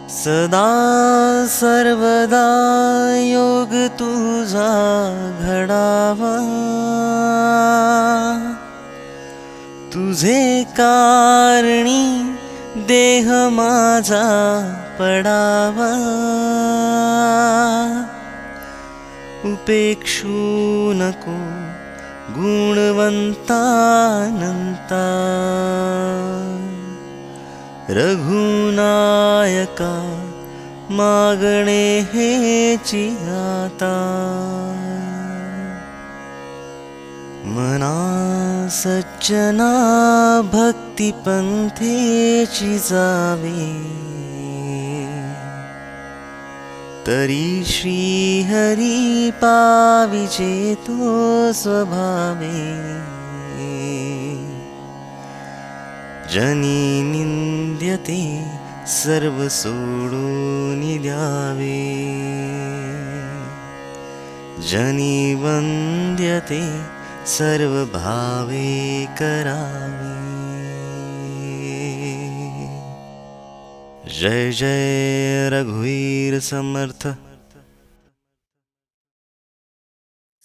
सदा सर्वदा योग तुझा घडावा, तुझे कारणी देह माझा पडावा, उपेक्षू नको गुणवंतानंता, रघुनायका मागणे हेची आता, मना सज्जना भक्ती पंथेची जावे, तरी श्री हरी पाविजे तो स्वभावे, जनी निंद्यते सर्व सोडून द्यावे, जनी वंद्यते सर्व भावे करावे। जय जय रघुवीर समर्थ।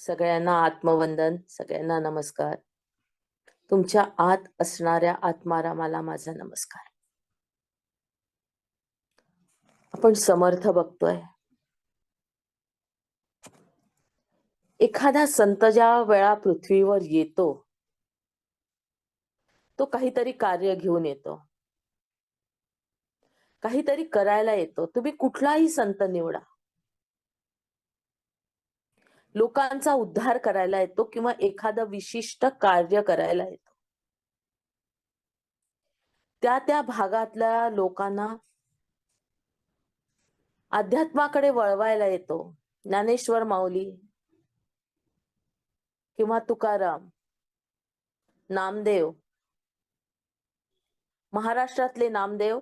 सगळ्यांना आत्मवंदन, सगळ्यांना नमस्कार. तुमच्या आत असणाऱ्या आत्मारामाला माझा नमस्कार. आपण समर्थ बघतोय. एखादा संत ज्या वेळा पृथ्वीवर येतो, तो काहीतरी कार्य घेऊन येतो, काहीतरी करायला येतो. तुम्ही कुठलाही संत निवडा, लोकांचा उद्धार करायला येतो किंवा एखादं विशिष्ट कार्य करायला येतो. त्या त्या भागातल्या लोकांना अध्यात्माकडे वळवायला येतो. ज्ञानेश्वर माऊली किंवा तुकाराम, नामदेव, महाराष्ट्रातले नामदेव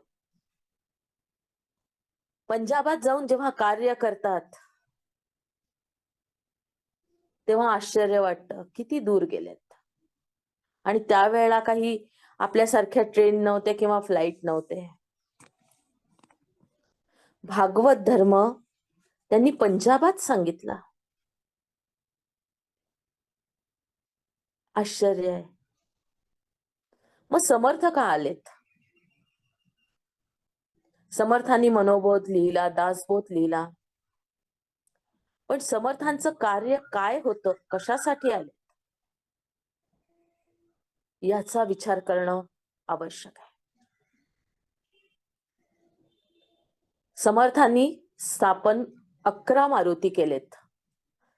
पंजाबात जाऊन जेव्हा कार्य करतात, तेव्हा आश्चर्य वाटतं किती दूर गेलेत. आणि त्यावेळेला काही आपल्यासारख्या ट्रेन नव्हते किंवा फ्लाईट नव्हते. भागवत धर्म त्यांनी पंजाबात सांगितला. आश्चर्य आहे. मग समर्थ का आलेत? समर्थांनी मनोबोध लिहिला, दासबोध लिहिला, पण समर्थांचं कार्य काय होतं, कशासाठी आले, याचा विचार करणं आवश्यक आहे. समर्थांनी स्थापन 11 मारुती केलेत.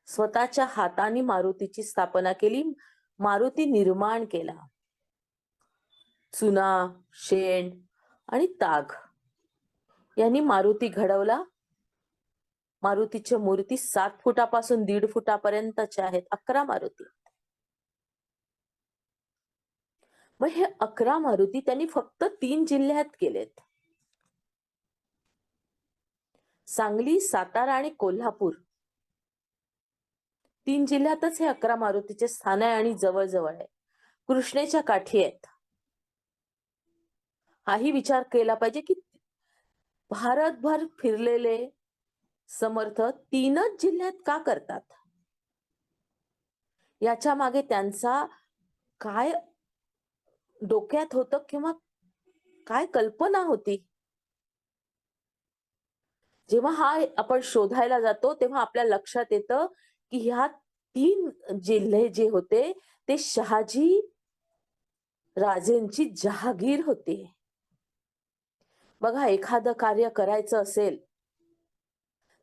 स्वतःच्या हाताने मारुतीची स्थापना केली, मारुती निर्माण केला. चुना, शेण आणि ताग यांनी मारुती घडवला. मारुतीच्या मूर्ती 7 फुटापासून 1.5 फुटापर्यंतच्या आहेत. 11 मारुती. मग हे 11 मारुती त्यांनी फक्त 3 जिल्ह्यात केलेत. सांगली, सातारा आणि कोल्हापूर 3 जिल्ह्यातच हे 11 मारुतीचे स्थान आहे आणि जवळ आहे. कृष्णेच्या काठी आहेत. हाही विचार केला पाहिजे की भारतभर फिरलेले समर्थ 3च जिल्ह्यात का करतात? याच्या मागे त्यांचा काय डोक्यात होतं किंवा काय कल्पना होती? जेव्हा हा आपण शोधायला जातो, तेव्हा आपल्या लक्षात येतं की ह्या 3 जिल्हे जे होते ते शहाजी राजेंची जहागीर होती. बघा, एखादं कार्य करायचं असेल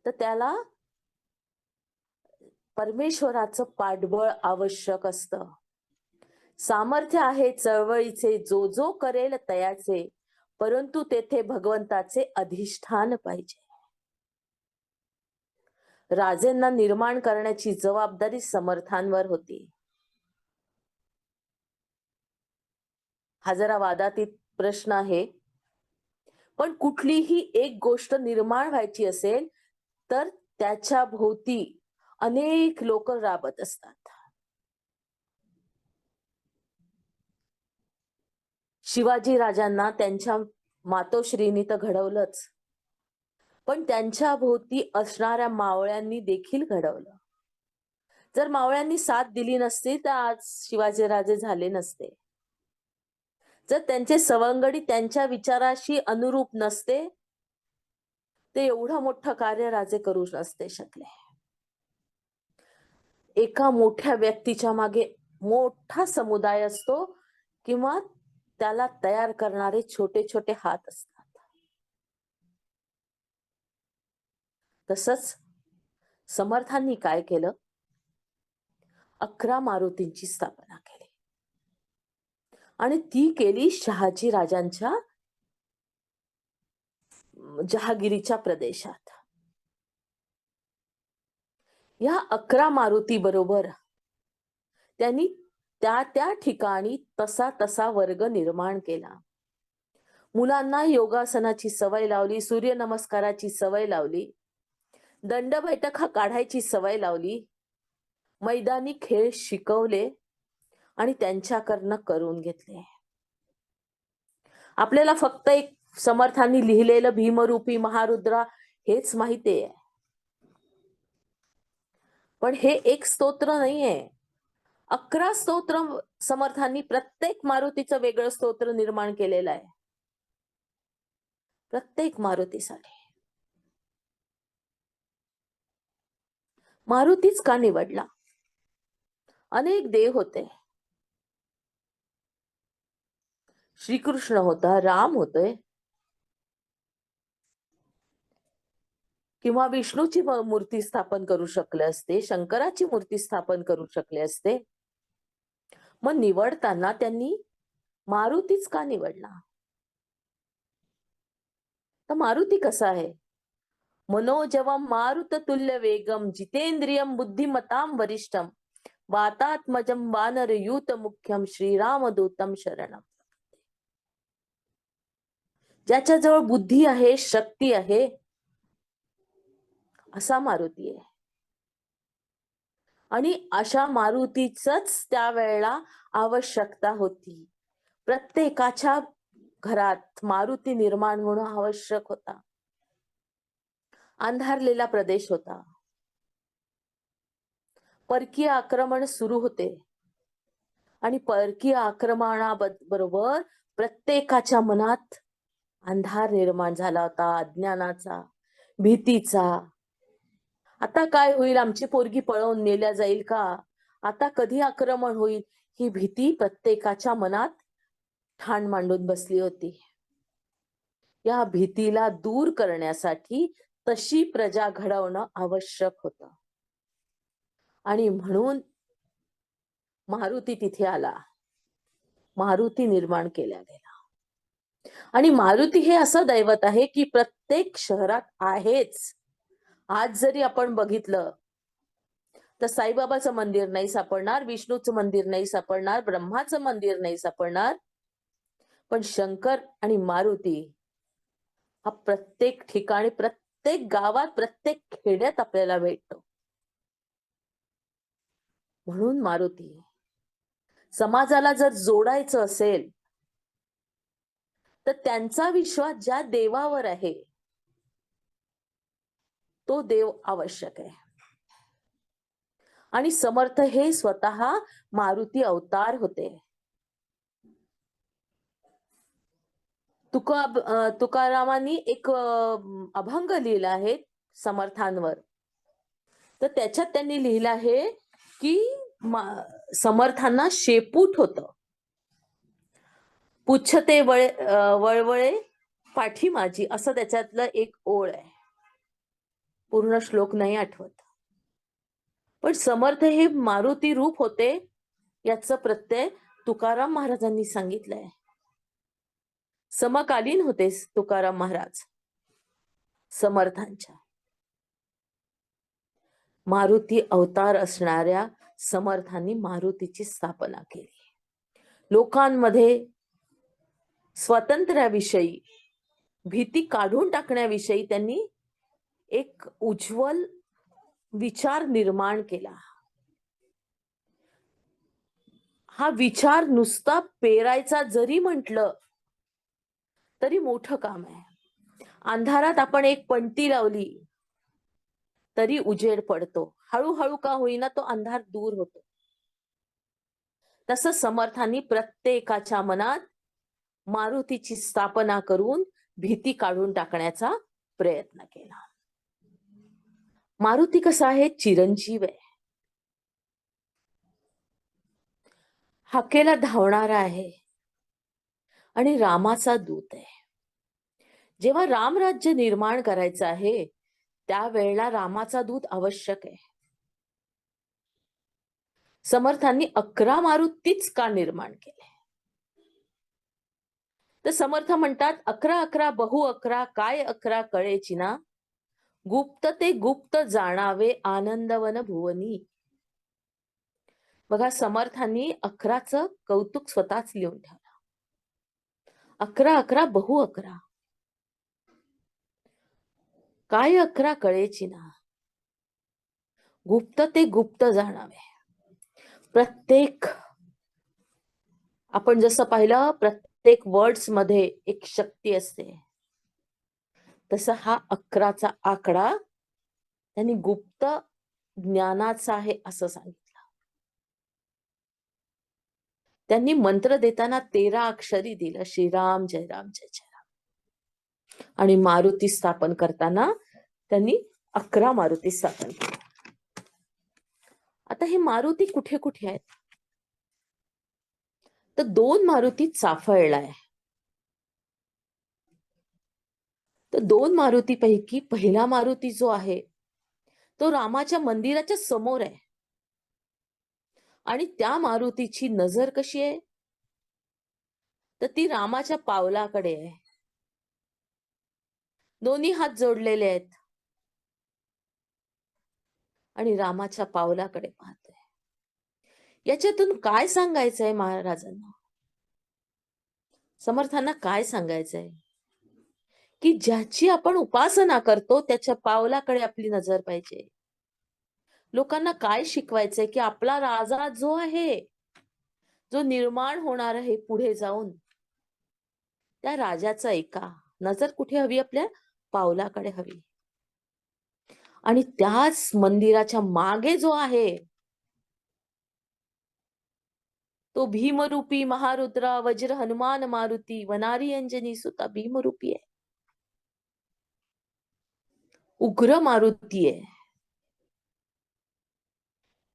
तर त्याला परमेश्वराचं पाठबळ आवश्यक असतं. सामर्थ्य आहे चळवळीचे, जो जो करेल तयाचे, परंतु तेथे भगवंताचे अधिष्ठान पाहिजे. राजेंना निर्माण करण्याची जबाबदारी समर्थांवर होती. हा जरा वादातीत प्रश्न आहे, पण कुठलीही एक गोष्ट निर्माण व्हायची असेल तर त्याच्या भोवती अनेक लोक राबत असतात. शिवाजी राजांना त्यांच्या मातोश्रीनी तर घडवलंच, पण त्यांच्या भोवती असणाऱ्या मावळ्यांनी देखील घडवलं. जर मावळ्यांनी साथ दिली नसती तर आज शिवाजीराजे झाले नसते. जर त्यांचे सवंगडी त्यांच्या विचाराशी अनुरूप नसते ते एवढं मोठं कार्य राजे करू नसते शकले. एका मोठ्या व्यक्तीच्या मागे मोठा समुदाय असतो किंवा त्याला तयार करणारे छोटे छोटे हात असतात. तसंच समर्थांनी काय केलं? 11 मारुतींची स्थापना केली आणि ती केली शहाजी राजांच्या जहागिरीच्या प्रदेशात. या 11 मारुती बरोबर त्यांनी त्या त्या ठिकाणी तसा तसा वर्ग निर्माण केला. मुलांना योगासनाची सवय लावली, सूर्यनमस्काराची सवय लावली, दंड बैठका काढायची सवय लावली, मैदानी खेळ शिकवले आणि त्यांच्याकडनं करून घेतले. आपल्याला फक्त एक समर्थांनी लिहिलेलं भीमरूपी महारुद्रा हेच माहिती आहे, पण हे एक स्तोत्र नाहीये. 11 स्तोत्र समर्थांनी प्रत्येक मारुतीचं वेगळं स्तोत्र निर्माण केलेलं आहे. प्रत्येक मारुतीसाठी. मारुतीच का निवडला? अनेक देव होते. श्रीकृष्ण होता, राम होते, किंवा विष्णूची मूर्ती स्थापन करू शकले असते, शंकराची मूर्ती स्थापन करू शकले असते. मग निवडताना त्यांनी मारुतीच का निवडला? तर मारुती कसा आहे? मनोजवम मारुत तुल्य वेगम जितेंद्रियम बुद्धिमताम वरिष्ठम वातात्मजम वानर यूत मुख्यम श्रीरामदूतम शरणम. ज्याच्याजवळ बुद्धी आहे, शक्ती आहे, असा मारुती आहे. आणि अशा मारुतीचंच त्यावेळेला आवश्यकता होती. प्रत्येकाच्या घरात मारुती निर्माण होणं आवश्यक होता. अंधारलेला प्रदेश होता. परकीय आक्रमण सुरू होते आणि परकीय आक्रमणाबरोबर प्रत्येकाच्या मनात अंधार निर्माण झाला होता, अज्ञानाचा, भीतीचा. आता काय होईल? आमची पोरगी पळवून नेल्या जाईल का? आता कधी आक्रमण होईल? ही भीती प्रत्येकाच्या मनात ठाण मांडून बसली होती. या भीतीला दूर करण्यासाठी तशी प्रजा घडवणं आवश्यक होतं आणि म्हणून मारुती तिथे आला. मारुती निर्माण केला गेला. आणि मारुती हे असं दैवत आहे की प्रत्येक शहरात आहेच. आज जरी आपण बघितलं तर साईबाबाचं मंदिर नाही सापडणार, विष्णूचं मंदिर नाही सापडणार, ब्रह्माचं मंदिर नाही सापडणार, पण शंकर आणि मारुती हा प्रत्येक ठिकाणी, प्रत्येक गावात, प्रत्येक खेड्यात आपल्याला भेटतो. म्हणून मारुती समाजाला जर जोडायचं असेल तर त्यांचा विश्वास ज्या देवावर आहे तो देव आवश्यक आहे. आणि समर्थ हे स्वतः मारुती अवतार होते. तुकारामांनी एक अभंग लिहिला आहे समर्थांवर. तर त्याच्यात त्यांनी लिहिलं आहे की समर्थांना शेपूट होतं. पुच्छते वळवळे पाठी माझी, असं त्याच्यातलं एक ओळ आहे. पूर्ण श्लोक नाही आठवत, पण समर्थ हे मारुती रूप होते याचं प्रत्यय तुकाराम महाराजांनी सांगितलंय. समकालीन होते तुकाराम महाराज समर्थांच्या. मारुती अवतार असणाऱ्या समर्थांनी मारुतीची स्थापना केली. लोकांमध्ये स्वातंत्र्याविषयी, भीती काढून टाकण्याविषयी त्यांनी एक उज्ज्वल विचार निर्माण केला. हा विचार नुसता पेरायचा जरी म्हटलं तरी मोठं काम आहे. अंधारात आपण एक पणती लावली तरी उजेड पडतो. हळूहळू का होईना तो अंधार दूर होतो. तसं समर्थांनी प्रत्येकाच्या मनात मारुतीची स्थापना करून भीती काढून टाकण्याचा प्रयत्न केला. मारुती कसा आहे? चिरंजीव आहे, हाकेला धावणारा आहे आणि रामाचा दूत आहे. जेव्हा रामराज्य निर्माण करायचं आहे त्यावेळेला रामाचा दूत आवश्यक आहे. समर्थांनी 11 मारुतीच का निर्माण केले? तर समर्थ म्हणतात 11 बहु 11 काय 11 कळेची ना, गुप्त ते गुप्त जाणावे आनंदवन भुवनी. बघा समर्थांनी 11चं कौतुक स्वतःच लिहून ठेवलं. 11 बहु 11 काय 11 कळेची ना, गुप्त ते गुप्त जाणावे. प्रत्येक आपण जसं पाहिलं प्रत्येक वर्ड्स मध्ये एक शक्ती असते, तसा हा 11चा आकडा त्यांनी गुप्त ज्ञानाचा आहे असं सांगितलं. त्यांनी मंत्र देताना 13 अक्षरी दिलं, श्रीराम जय राम जय जय राम. आणि मारुती स्थापन करताना त्यांनी 11 मारुती स्थापन केले. आता हे मारुती कुठे कुठे आहेत? तर 2 मारुती चाफळला आहे. तर 2 मारुतीपैकी पहिला मारुती जो आहे तो रामाच्या मंदिराच्या समोर आहे. आणि त्या मारुतीची नजर कशी आहे? तर ती रामाच्या पावलाकडे आहे. दोन्ही हात जोडलेले आहेत आणि रामाच्या पावलाकडे पाहतोय. याच्यातून काय सांगायचंय महाराजांना? समर्थांना काय सांगायचंय? की ज्याची आपण उपासना करतो त्याच्या पावलाकडे आपली नजर पाहिजे. लोकांना काय शिकवायचंय? की आपला राजा जो आहे, जो निर्माण होणार आहे पुढे जाऊन, त्या राजाचा ऐका. नजर कुठे हवी? आपल्या पावलाकडे हवी. आणि त्याच मंदिराच्या मागे जो आहे तो भीमरूपी महारुद्रा वज्र हनुमान मारुती वनारी अंजनी सुता भीमरूपी आहे. उग्र मारुती आहे,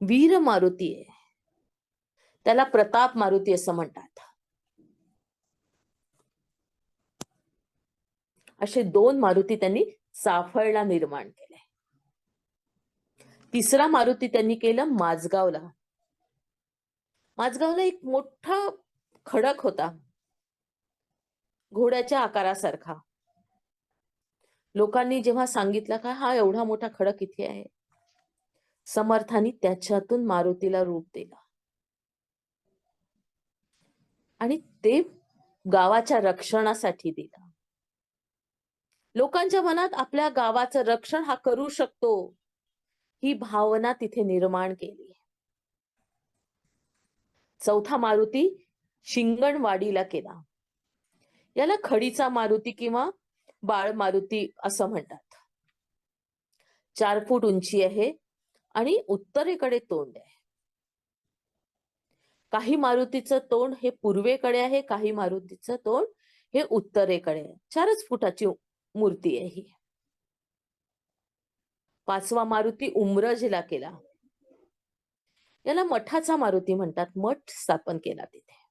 वीर मारुती आहे. त्याला प्रताप मारुती असं म्हणतात. असे 2 मारुती त्यांनी चाफळला निर्माण केले. तिसरा मारुती त्यांनी केलं माझगावला. माझगावला एक मोठा खडक होता, घोड्याच्या आकारासारखा. लोकांनी जेव्हा सांगितलं का हा एवढा मोठा खडक इथे आहे, समर्थांनी त्याच्यातून मारुतीला रूप दिला आणि ते गावाच्या रक्षणासाठी दिलं. लोकांच्या मनात आपल्या गावाचं रक्षण हा करू शकतो ही भावना तिथे निर्माण केली. चौथा मारुती शिंगणवाडीला केला. याला खडीचा मारुती किंवा बाळ मारुती असं म्हणतात. 4 फूट उंची आहे आणि उत्तरेकडे तोंड आहे. काही मारुतीचं तोंड हे पूर्वेकडे आहे, काही मारुतीचं तोंड हे उत्तरेकडे आहे. 4च फुटाची मूर्ती आहे ही. 5वा मारुती उमरजला केला. याला मठाचा मारुती म्हणतात. मठ स्थापन केला तिथे.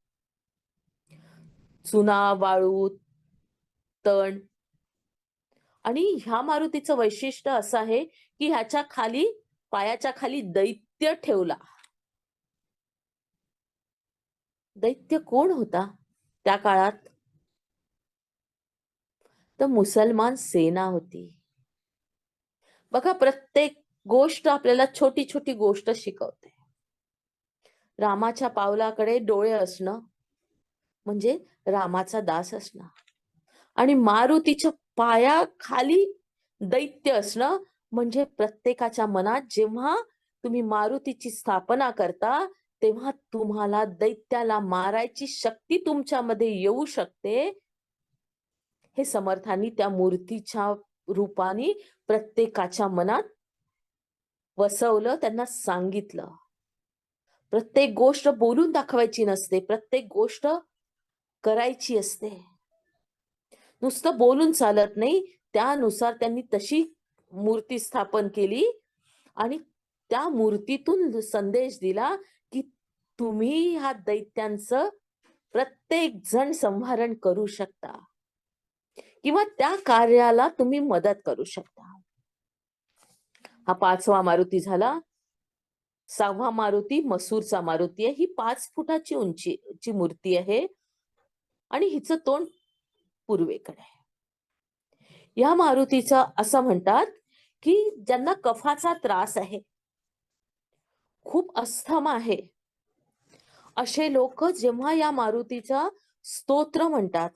चुना, वाळू, तण. आणि ह्या मारुतीचं वैशिष्ट्य असं आहे की ह्याच्या खाली, पायाच्या खाली दैत्य ठेवला. दैत्य कोण होता त्या काळात? तर मुसलमान सेना होती. बघा प्रत्येक गोष्ट आपल्याला छोटी छोटी गोष्ट शिकवते. रामाच्या पावलाकडे डोळे असणं म्हणजे रामाचा दास असणं, आणि मारुतीच्या पायाखाली दैत्य असणं म्हणजे प्रत्येकाच्या मनात जेव्हा तुम्ही मारुतीची स्थापना करता तेव्हा तुम्हाला दैत्याला मारायची शक्ती तुमच्यामध्ये येऊ शकते. हे समर्थांनी त्या मूर्तीच्या रूपाने प्रत्येकाच्या मनात वसवलं, त्यांना सांगितलं. प्रत्येक गोष्ट बोलून दाखवायची नसते, प्रत्येक गोष्ट करायची असते. नुसतं बोलून चालत नाही, त्यानुसार त्यांनी तशी मूर्ती स्थापन केली आणि त्या मूर्तीतून संदेश दिला की तुम्ही ह्या दैत्यांचं प्रत्येक जण संहारण करू शकता किंवा त्या कार्याला तुम्ही मदत करू शकता. हा 5वा मारुती झाला. 6वा मारुती मसूरचा मारुती आहे. ही 5 फुटाची उंचीची मूर्ती आहे आणि हिचं तोंड पूर्वेकडे आहे. या मारुतीचं असं म्हणतात की ज्यांना कफाचा त्रास आहे, खूप अस्थमा आहे, असे लोक जेव्हा या मारुतीचा स्तोत्र म्हणतात,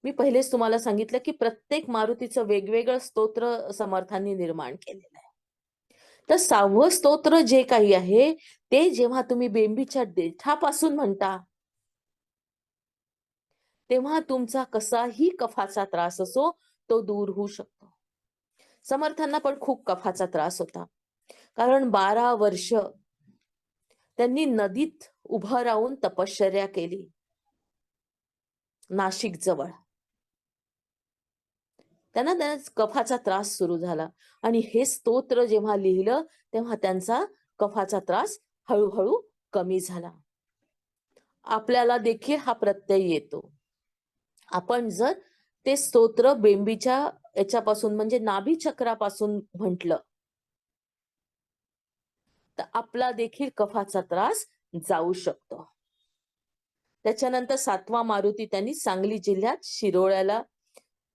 मी पहिलेच तुम्हाला सांगितलं की प्रत्येक मारुतीचं वेगवेगळं स्तोत्र समर्थांनी निर्माण केलेलं आहे. तर 6वं स्तोत्र जे काही आहे ते जेव्हा तुम्ही बेंबीच्या देठापासून म्हणता, तेव्हा तुमचा कसाही कफाचा त्रास असो तो दूर होऊ शकतो. समर्थांना पण खूप कफाचा त्रास होता, कारण 12 वर्ष त्यांनी नदीत उभं राहून तपश्चर्या केली नाशिक जवळ. त्यांना कफाचा त्रास सुरू झाला आणि हे स्तोत्र जेव्हा लिहिलं तेव्हा त्यांचा कफाचा त्रास हळूहळू कमी झाला. आपल्याला देखील हा प्रत्यय येतो. आपण जर ते स्तोत्र बेंबीच्या याच्यापासून म्हणजे नाभी चक्रापासून म्हटलं तर आपला देखील कफाचा त्रास जाऊ शकतो. त्याच्यानंतर 7वा मारुती त्यांनी सांगली जिल्ह्यात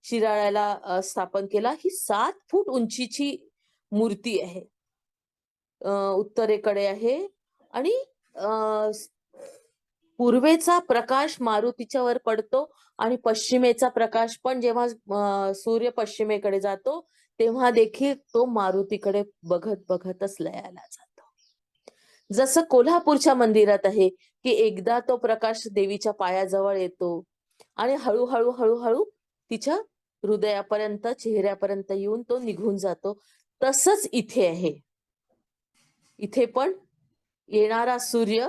शिराळ्याला स्थापन केला. ही 7 फूट उंचीची मूर्ती आहे. उत्तरेकडे आहे आणि पूर्वेचा प्रकाश मारुतीच्या वर पडतो आणि पश्चिमेचा प्रकाश पण जेव्हा सूर्य पश्चिमेकडे जातो तेव्हा देखील तो मारुतीकडे बघत बघतच लयाला जातो. जसं कोल्हापूरच्या मंदिरात आहे की एकदा तो प्रकाश देवीच्या पायाजवळ येतो आणि हळूहळू हळूहळू तिच्या हृदयापर्यंत चेहऱ्यापर्यंत येऊन तो निघून जातो. तसंच इथे आहे. इथे पण येणारा सूर्य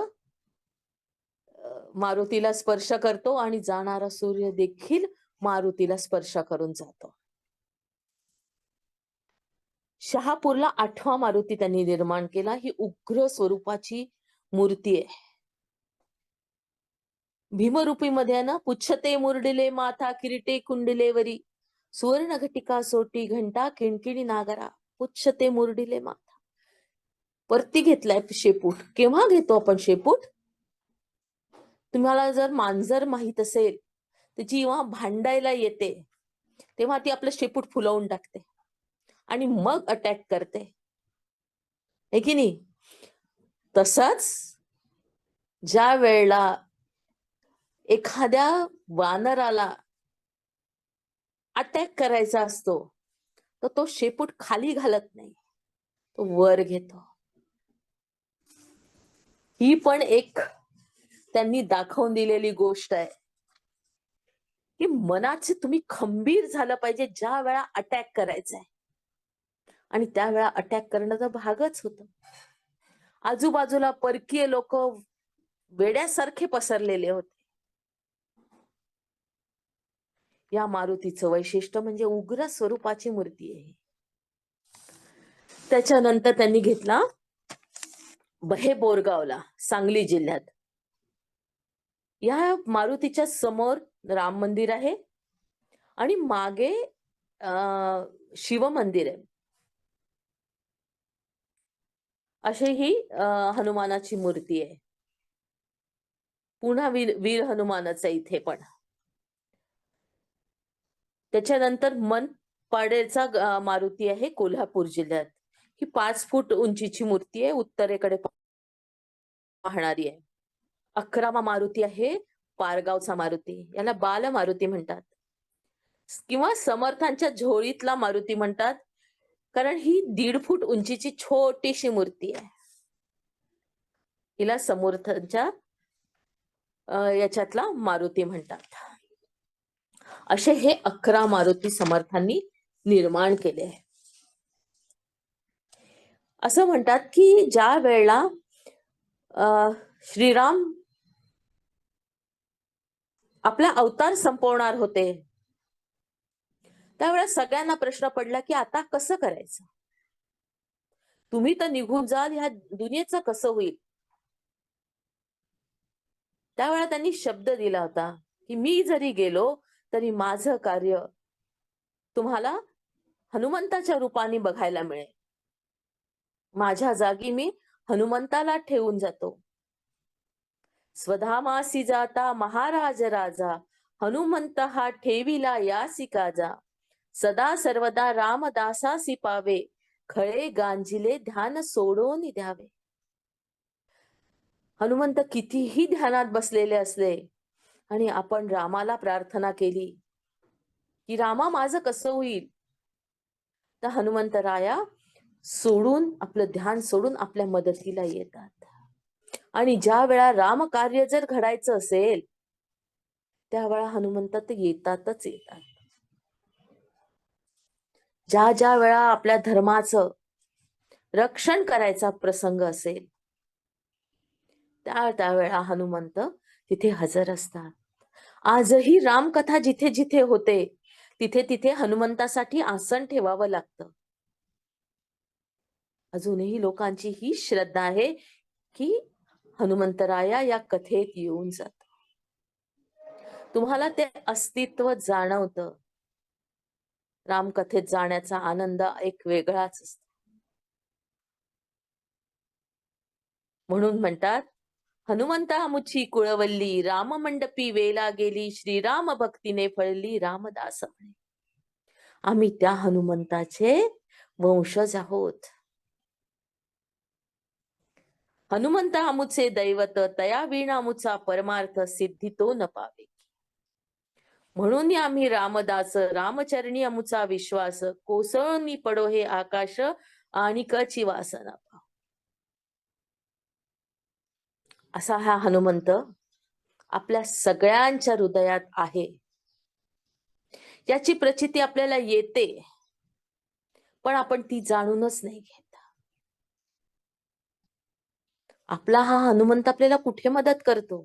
मारुतीला स्पर्श करतो आणि जाणारा सूर्य देखील मारुतीला स्पर्श करून जातो. शहापूरला 8वा मारुती त्यांनी निर्माण केला. ही उग्र स्वरूपाची मूर्ती आहे. भीमरूपीमध्ये ना, पुच्छते मुरडिले माथा किरीटे कुंडिलेवरी सुवर्ण घटिका सोटी घंटा किणकिणी नागरा पुच्छते मुरडिले माथा. वरती घेतलाय शेपूट. केव्हा घेतो आपण शेपूट? तुम्हाला जर मांजर माहित असेल तर जेव्हा भांडायला येते तेव्हा ती आपलं शेपूट फुलवून टाकते आणि मग अटॅक करते, है की नाही? तसंच ज्या वेळेला एखाद्या वानराला अटॅक करायचा असतो तर तो शेपूट खाली घालत नाही, तो वर घेतो. ही पण एक त्यांनी दाखवून दिलेली गोष्ट आहे की मनाचे तुम्ही खंबीर झालं पाहिजे ज्या वेळा अटॅक करायचा आहे. आणि त्यावेळा अटॅक करणं तर भागच होतं. आजूबाजूला परकीय लोक वेड्यासारखे पसरलेले होते. या मारुतीचं वैशिष्ट्य म्हणजे उग्र स्वरूपाची मूर्ती आहे. त्याच्यानंतर त्यांनी घेतला बहे बोरगावला, सांगली जिल्ह्यात. या मारुतीच्या समोर राम मंदिर आहे आणि मागे शिव मंदिर आहे. अशी ही हनुमानाची मूर्ती आहे. पुन्हा वीर हनुमानाचा इथे पण. त्याच्यानंतर मनपाडेचा मारुती आहे कोल्हापूर जिल्ह्यात. ही 5 फूट उंचीची मूर्ती आहे, उत्तरेकडे पाहणारी आहे. 11वा मारुती आहे पारगावचा मारुती. याला बाल मारुती म्हणतात किंवा समर्थांच्या झोळीतला मारुती म्हणतात, कारण ही 1.5 फूट उंचीची छोटीशी मूर्ती आहे. हिला समर्थांच्या याच्यातला मारुती म्हणतात. असे हे 11 मारुती समर्थांनी निर्माण केले आहे. असं म्हणतात की ज्या वेळेला श्रीराम आपला अवतार संपवणार होते, त्यावेळेला सगळ्यांना प्रश्न पडला की आता कसं करायचं, तुम्ही तर निघून जाल, ह्या दुनियेचं कसं होईल. त्यावेळेला त्यांनी शब्द दिला होता की मी जरी गेलो तरी माझं कार्य तुम्हाला हनुमंताच्या रूपाने बघायला मिळेल. माझ्या जागी मी हनुमंताला ठेवून जातो. स्वधामासी जाता महाराज राजा, हनुमंत हा ठेविला यासी काजा. सदा सर्वदा रामदासासी पावे, खळे गांजिले ध्यान सोडून द्यावे. हनुमंत कितीही ध्यानात बसलेले असले आणि आपण रामाला प्रार्थना केली की रामा माझं कसं होईल, तर हनुमंत राया सोडून, आपलं ध्यान सोडून आपल्या मदतीला येतात. आणि ज्या वेळा राम कार्य जर घडायचं असेल त्यावेळा हनुमंत ते येतातच येतात. ज्या ज्या वेळा आपल्या धर्माचं रक्षण करायचा प्रसंग असेल त्यावेळा हनुमंत तिथे हजर असतात. आजही रामकथा जिथे जिथे होते तिथे तिथे हनुमंतासाठी आसन ठेवावं लागतं. अजूनही लोकांची ही श्रद्धा आहे की हनुमंतराया या कथेत येऊन जात. तुम्हाला ते अस्तित्व जाणवतं. रामकथेत जाण्याचा आनंद एक वेगळाच असतो. म्हणून म्हणतात, हनुमंता मुची कुळवल्ली, राम मंडपी वेला गेली, श्रीराम भक्तीने फळली रामदास म्हणे. आम्ही त्या हनुमंताचे वंशज आहोत. हनुमंत आमुचे दैवत, तया वीणा आमुचा परमार्थ, सिद्धी तो न पावे. म्हणून आम्ही रामदास, रामचरणी आमुचा विश्वास, कोसळून पडो हे आकाश आणि कची वासना. असा हा हनुमंत आपल्या सगळ्यांच्या हृदयात आहे. याची प्रचिती आपल्याला येते पण आपण ती जाणूनच नाही घेत. आपला हा हनुमंत आपल्याला कुठे मदत करतो.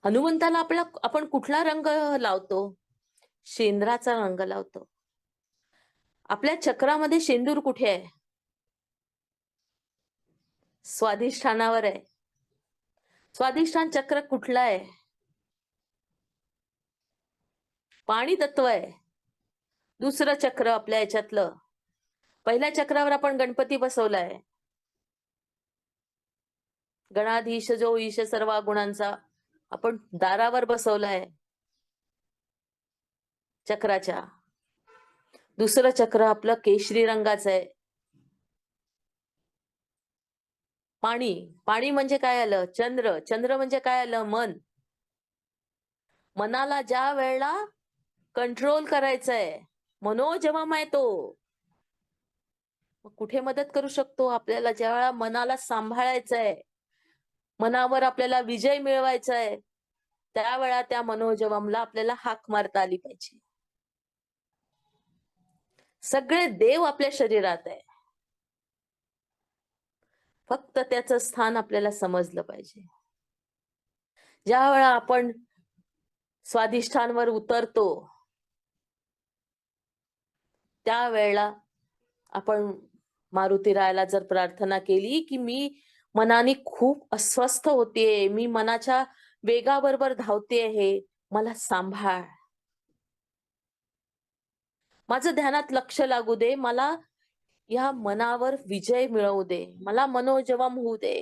हनुमंताला आपण कुठला रंग लावतो, शेंद्राचा रंग लावतो. आपल्या चक्रामध्ये शेंदूर कुठे आहे, स्वाधिष्ठानावर आहे. स्वाधिष्ठान चक्र कुठलं आहे, पाणी तत्व आहे. दुसरं चक्र आपल्या याच्यातलं, पहिल्या चक्रावर आपण गणपती बसवलाय. गणाधीश जो ईश सर्व गुणांचा आपण दारावर बसवलाय चक्राच्या. दुसरं चक्र आपलं केशरी रंगाचं आहे. पाणी, पाणी म्हणजे काय आलं, चंद्र, चंद्र म्हणजे काय आलं, मन. मनाला ज्या वेळेला कंट्रोल करायचंय, मनोजवम आहे तो. कुठे मदत करू शकतो आपल्याला, ज्या वेळेला मनाला सांभाळायचंय, मनावर आपल्याला विजय मिळवायचा आहे, त्यावेळा त्या मनोजवमला आपल्याला हाक मारता आली पाहिजे. सगळे देव आपल्या शरीरात आहे, फक्त त्याचं स्थान आपल्याला समजलं पाहिजे. ज्या वेळा आपण स्वाधिष्ठानवर उतरतो त्यावेळेला आपण मारुतीरायाला जर प्रार्थना केली की मी मनाने खूप अस्वस्थ होतेय, मी मनाच्या वेगाबरोबर धावते आहे, मला सांभाळ, माझं ध्यानात लक्ष लागू दे, मला या मनावर विजय मिळवू दे, मला मनोजवम होऊ दे,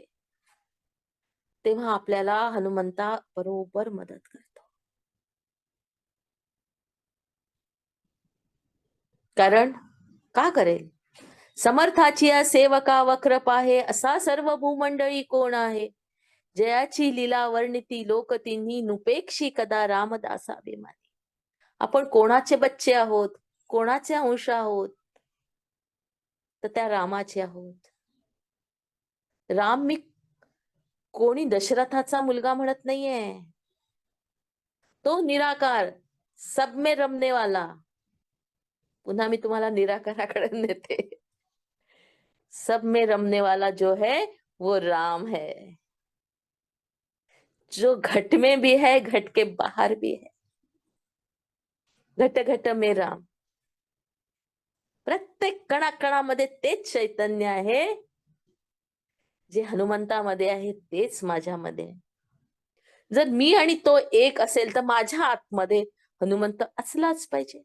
तेव्हा आपल्याला हनुमंता बरोबर मदत करतो. कारण का करेल, समर्थाची सेवका वक्र पाहे, असा सर्व भूमंडळी कोण आहे, जयाची लीला वर्णिती लोक तिन्ही, नुपेक्षी कदा रामदासा अभिमानी. आपण कोणाचे बच्चे आहोत, कोणाचे अंश आहोत, तर त्या रामाचे आहोत. राम मी कोणी दशरथाचा मुलगा म्हणत नाहीये, तो निराकार, सब में रमने वाला. पुन्हा मी तुम्हाला निराकाराकडे नेते. सब में रमने वाला जो है वो राम है, जो घट में भी है, घट के बाहर भी है. घट घट में राम. प्रत्येक कणाकणामध्ये तेच चैतन्य आहे, जे हनुमंतामध्ये आहे तेच माझ्यामध्ये आहे. जर मी आणि तो एक असेल तर माझ्या आतमध्ये हनुमंत असलाच पाहिजे.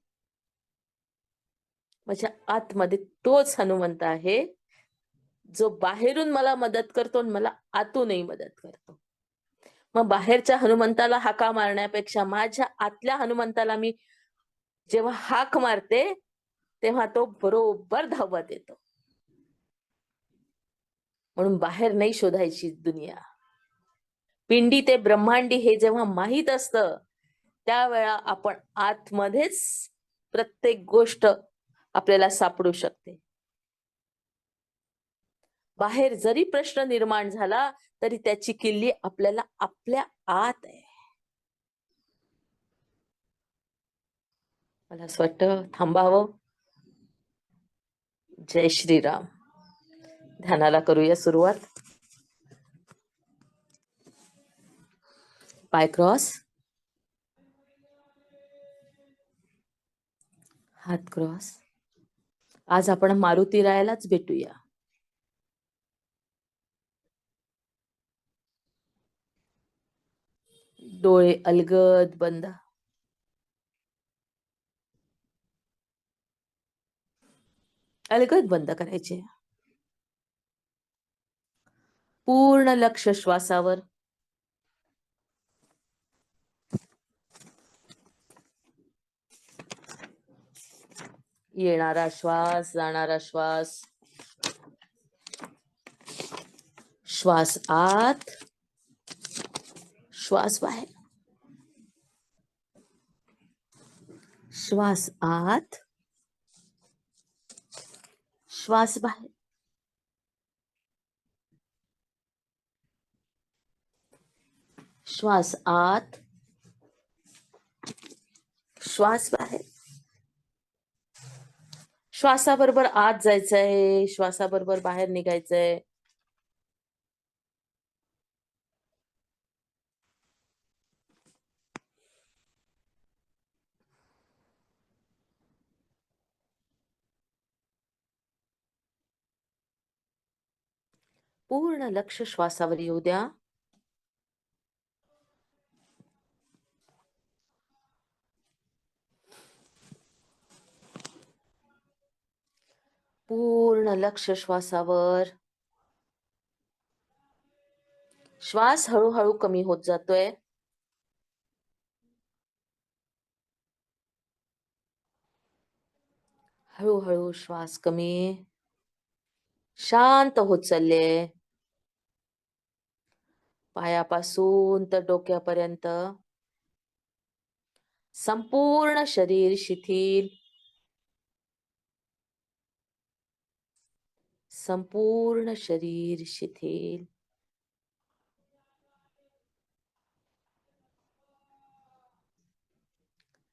माझ्या आतमध्ये तोच हनुमंत आहे, जो बाहेरून मला मदत करतो आणि मला आतूनही मदत करतो. मग बाहेरच्या हनुमंताला हाका मारण्यापेक्षा माझ्या आतल्या हनुमंताला मी जेव्हा हाक मारते, तेव्हा तो बरोबर धावत येतो. म्हणून बाहेर नाही शोधायची दुनिया. पिंडी ते ब्रह्मांडी हे जेव्हा माहीत असतं, त्यावेळा आपण आतमध्येच प्रत्येक गोष्ट आपल्याला सापडू शकते. बाहेर जरी प्रश्न निर्माण झाला तरी त्याची किल्ली आपल्याला आपल्या आत आहे. मला असं वाटतं थांबावं. जय श्रीराम. ध्यानाला करूया सुरुवात. पाय क्रॉस, हात क्रॉस. आज आपण मारुती रायालाच भेटूया. डोळे अलगद बंद. अलगद बंद करायचे. पूर्ण लक्ष श्वासावर. येणारा श्वास, जाणारा श्वास. श्वास आत, श्वास बाहेर. श्वास आत, श्वास बाहेर. श्वास आत, श्वास बाहेर. श्वासाबरोबर आत जायचंय, श्वासाबरोबर बाहेर निघायचंय. पूर्ण लक्ष श्वासावर येऊ द्या. पूर्ण लक्ष श्वासावर. श्वास हळूहळू कमी होत जातोय. हळूहळू श्वास कमी, शांत होत चालले. पायापासून तर डोक्यापर्यंत संपूर्ण शरीर शिथिल. संपूर्ण शरीर शिथिल.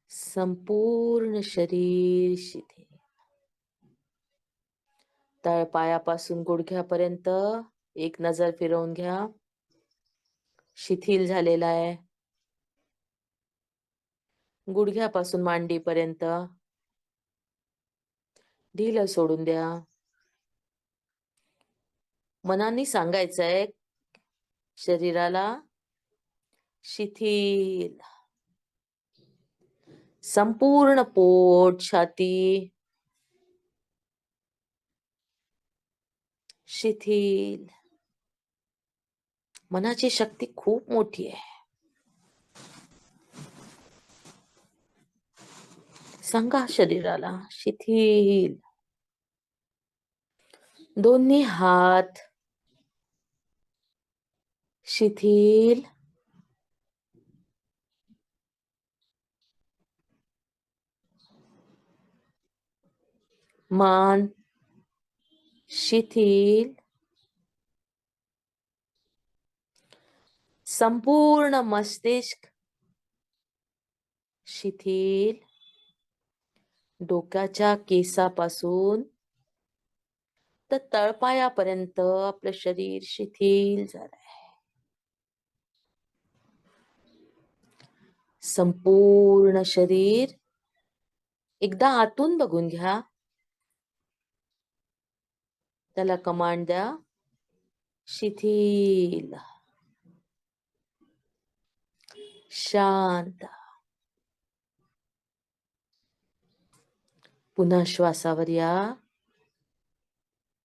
संपूर्ण शरीर शिथिल. तळपायापासून गुडघ्यापर्यंत एक नजर फिरवून घ्या. शिथिल झालेला आहे. गुडघ्यापासून मांडीपर्यंत ढिलं सोडून द्या. मनाने सांगायचंय शरीराला शिथिल. संपूर्ण पोट, छाती शिथिल. मनाची शक्ती खूप मोठी आहे. सांगा शरीराला शिथिल. दोन्ही हात शिथिल. मान शिथिल. संपूर्ण मस्तिष्क शिथिल. डोक्याच्या केसापासून तर तळपायापर्यंत आपलं शरीर शिथिल झालंय. संपूर्ण शरीर एकदा आतून बघून घ्या. त्याला कमांड द्या, शिथिल, शांत. पुन्हा श्वासावर या.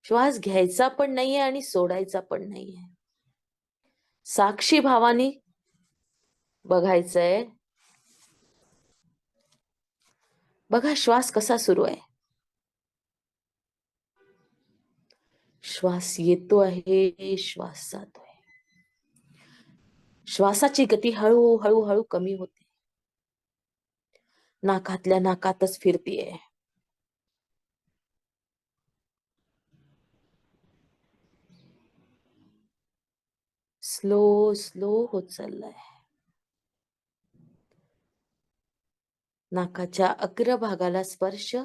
श्वास घ्यायचा पण नाहीये आणि सोडायचा पण नाहीये. साक्षी भावानी बघायचंय. बघा श्वास कसा सुरू आहे. श्वास येतो आहे, श्वास जातोय. श्वासाची गती हळूहळू हळू कमी होते. नाकातल्या नाकातच फिरतीये. स्लो स्लो होत चाललाय. नाकाच्या अग्रभागाला स्पर्श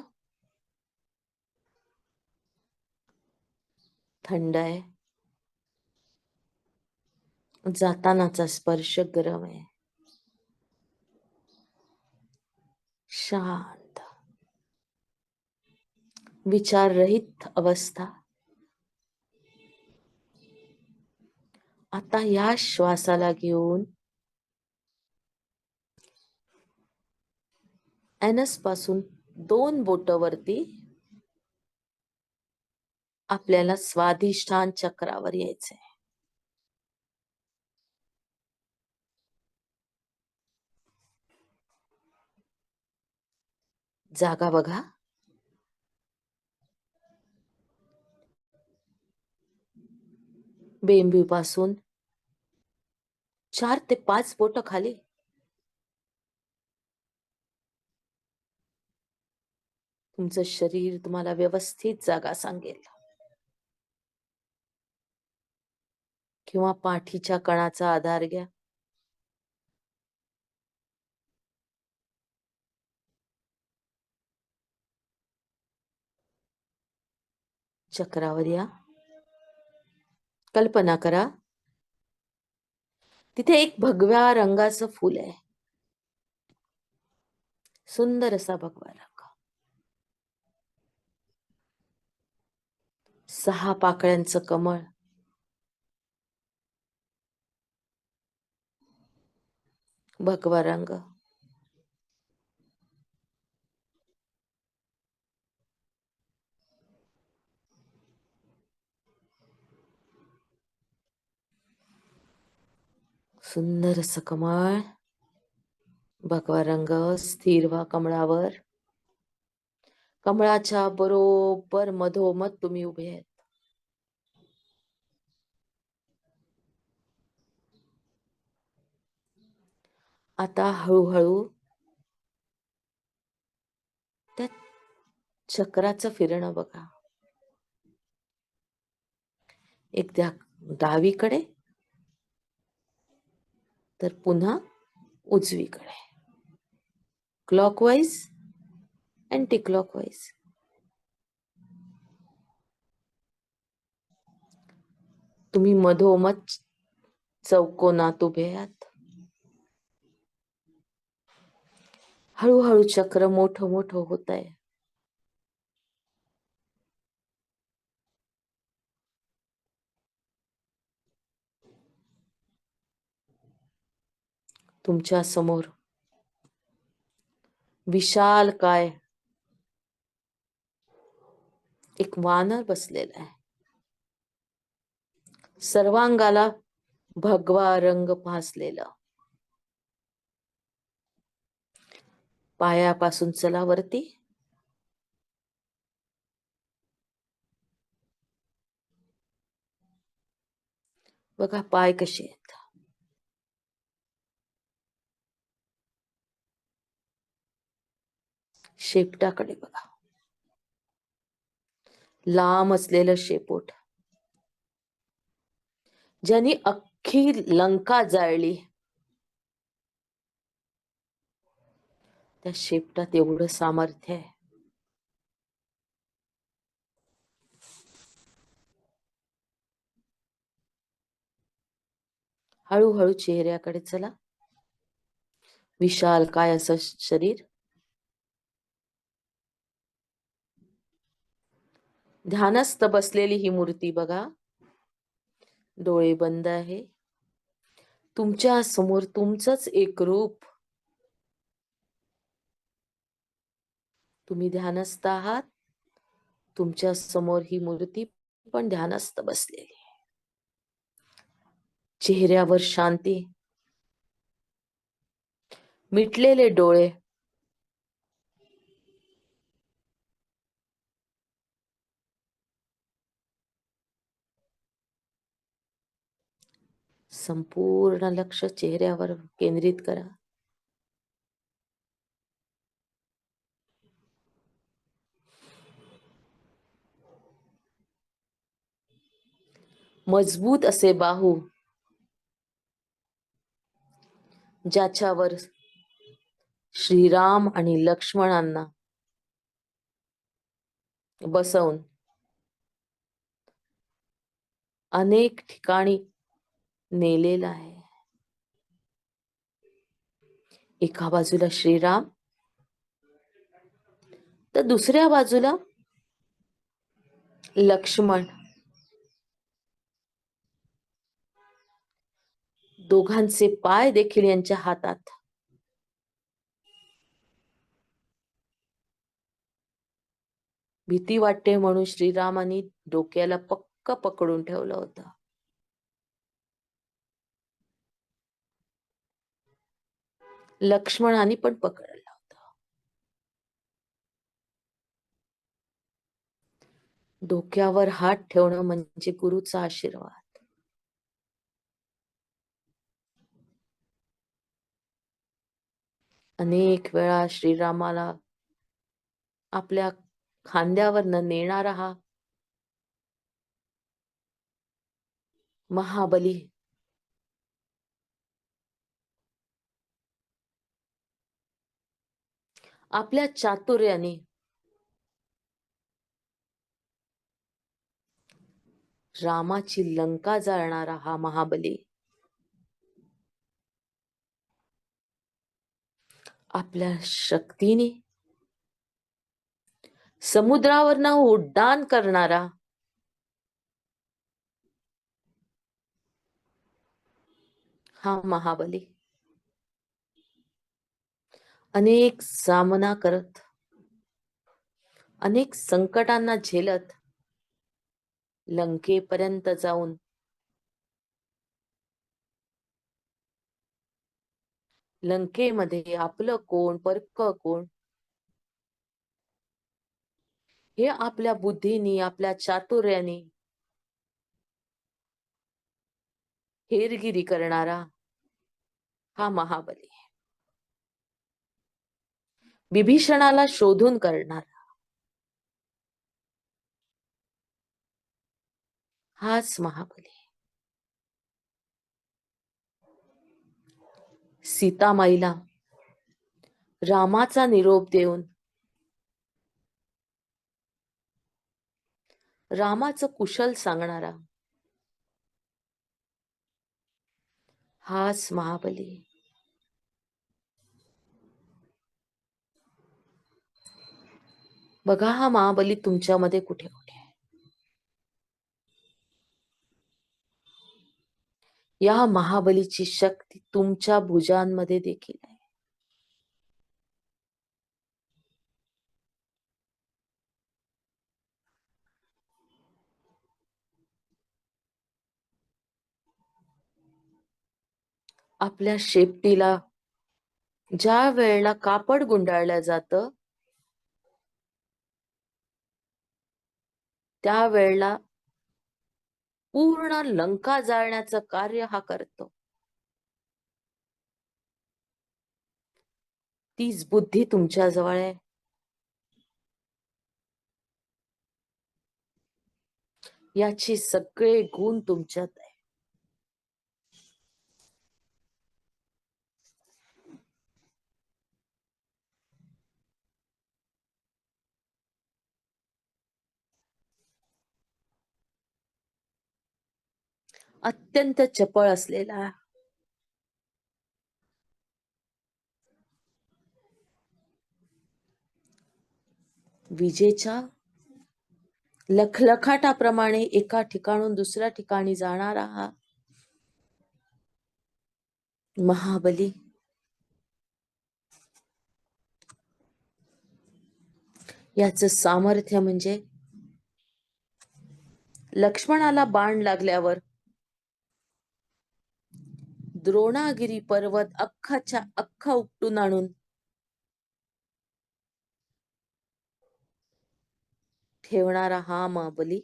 थंड आहे. जातानाचा स्पर्श गरम आहे. शांत, विचाररहित अवस्था. आता या श्वासाला घेऊन एनस पासून 2 बोट वरती आपल्याला स्वाधिष्ठान चक्रावर यायचंय. जागा बघा. बेंबी पासून 4 ते 5 बोट खाली. तुमचं शरीर तुम्हाला व्यवस्थित जागा सांगेल. किंवा पाठीच्या कणाचा आधार घ्या. चक्रावर या. कल्पना करा, तिथे एक भगव्या रंगाचं फूल आहे. सुंदर असा भगवा रंग. 6 पाकळ्यांचं कमळ. भगवा रंग. सुंदर असं कमळ. भगवा रंग स्थिर व्हा कमळावर. कमळाच्या बरोबर मधोमध तुम्ही उभे आहेत. आता हळूहळू त्या चक्राचं फिरणं बघा. एकदा डावीकडे तर पुन्हा उजवीकडे. Clockwise, anti clockwise. तुम्ही मधोमध चौकोनात उभे आहात. हळूहळू चक्र मोठं मोठं होत आहे. तुमच्या समोर विशाल काय एक वानर बसलेला आहे. सर्वांगाला भगवा रंग फासलेला. पायापासून चला वरती. बघा पाय कसे आहेत. शेपटाकडे बघा. लांब असलेलं शेपूट, ज्यांनी अख्खी लंका जाळली. त्या शेपटात एवढं सामर्थ्य आहे. हळूहळू चेहऱ्याकडे चला. विशाल काय असं शरीर. ध्यानस्थ बसलेली ही मूर्ती बघा. डोळे बंद आहे. तुमच्या समोर तुमचंच एक रूप. तुम्ही ध्यानस्थ आहात. तुमच्या समोर ही मूर्ती पण ध्यानस्थ बसलेली आहे. चेहऱ्यावर शांती. मिटलेले डोळे. संपूर्ण लक्ष चेहऱ्यावर केंद्रित करा. मजबूत असे बाहू, ज्याच्यावर श्रीराम आणि लक्ष्मणांना बसवून अनेक ठिकाणी नेलेला आहे. एका बाजूला श्रीराम तर दुसऱ्या बाजूला लक्ष्मण. दोघांचे पाय देखील यांच्या हातात. भीती वाटते म्हणून श्रीरामांनी डोक्याला पक्क पकडून ठेवलं होतं. लक्ष्मणाने पण पकडलं होतं. डोक्यावर हात ठेवणं म्हणजे गुरुचा आशीर्वाद. अनेक वेळा श्रीरामाला आपल्या खांद्यावर नेणारा हा महाबली आपल्या चातुर्याने रामाची लंका जाळणारा हा महाबली आपल्या शक्तीने समुद्रावरनं उड्डाण करणारा हा महाबली अनेक सामना करत, अनेक संकटांना झेलत लंकेपर्यंत जाऊन लंकेमध्ये आपलं कोण परक कोण हे आपल्या बुद्धीनी आपल्या चातुर्याने हेरगिरी करणारा हा महाबली. विभीषणाला शोधून करणारा हाच महाबली. सीतामाईला रामाचा निरोप देऊन रामाचं कुशल सांगणारा हाच महाबली. बघा हा महाबली तुमच्यामध्ये कुठे कुठे आहे. या महाबलीची शक्ती तुमच्या भुजांमध्ये देखील आहे. आपल्या शेपटीला ज्या वेळेला कापड गुंडाळलं जातं त्या वेळेला पूर्ण लंका जाळण्याचं कार्य हा करतो. तीच बुद्धी तुमच्या जवळ आहे. याची सगळे गुण तुमच्यात आहे. अत्यंत चपळ असलेला, विजेच्या लखलखाटाप्रमाणे एका ठिकाणून दुसऱ्या ठिकाणी जाणारा हा महाबली याच सामर्थ्य म्हणजे लक्ष्मणाला बाण लागल्यावर द्रोणागिरी पर्वत अख्खाच्या अख्खा उपटून आणून ठेवणारा हा महाबली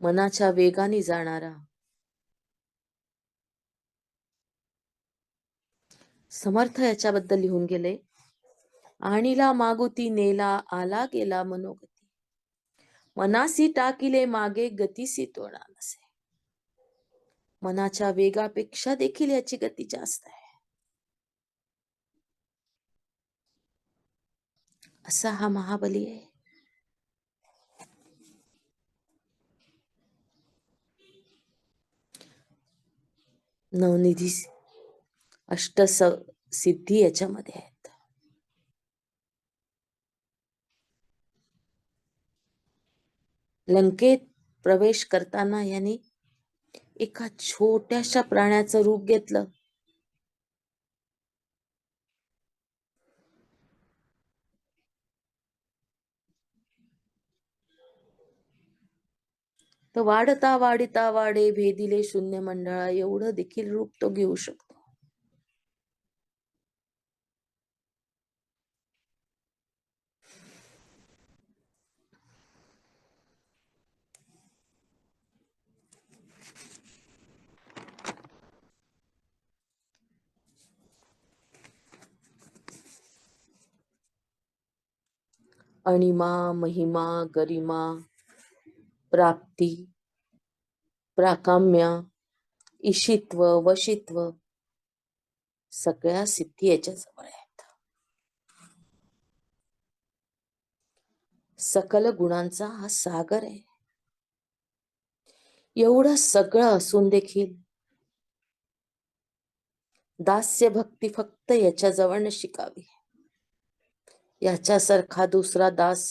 मनाच्या वेगाने जाणारा, समर्थ याच्याबद्दल लिहून गेले, आणिला मागुती नेला आला गेला मनोगती, मनासी टाकिले मागे गतीसी तोडा नसे. मनाच्या वेगापेक्षा देखील याची गती जास्त आहे. असा हा महाबली आहे. नवनिधी सिद्धी याच्यामध्ये आहेत. लंकेत प्रवेश करताना यांनी एका छोट्याशा प्राण्याचं रूप घेतलं. तर वाढता वाढिता वाढे भेदिले शून्य मंडळा एवढं देखील रूप तो घेऊ शकतो. अणिमा, महिमा, गरिमा, प्राप्ती, प्राकाम्य, ईशित्व, वशित्व सगळ्या सिद्धी याच्या जवळ आहेत. सकल गुणांचा हा सागर आहे. एवढं सगळं असून देखील दास्य भक्ती फक्त याच्या जवळ शिकावी. याच्यासारखा दुसरा दास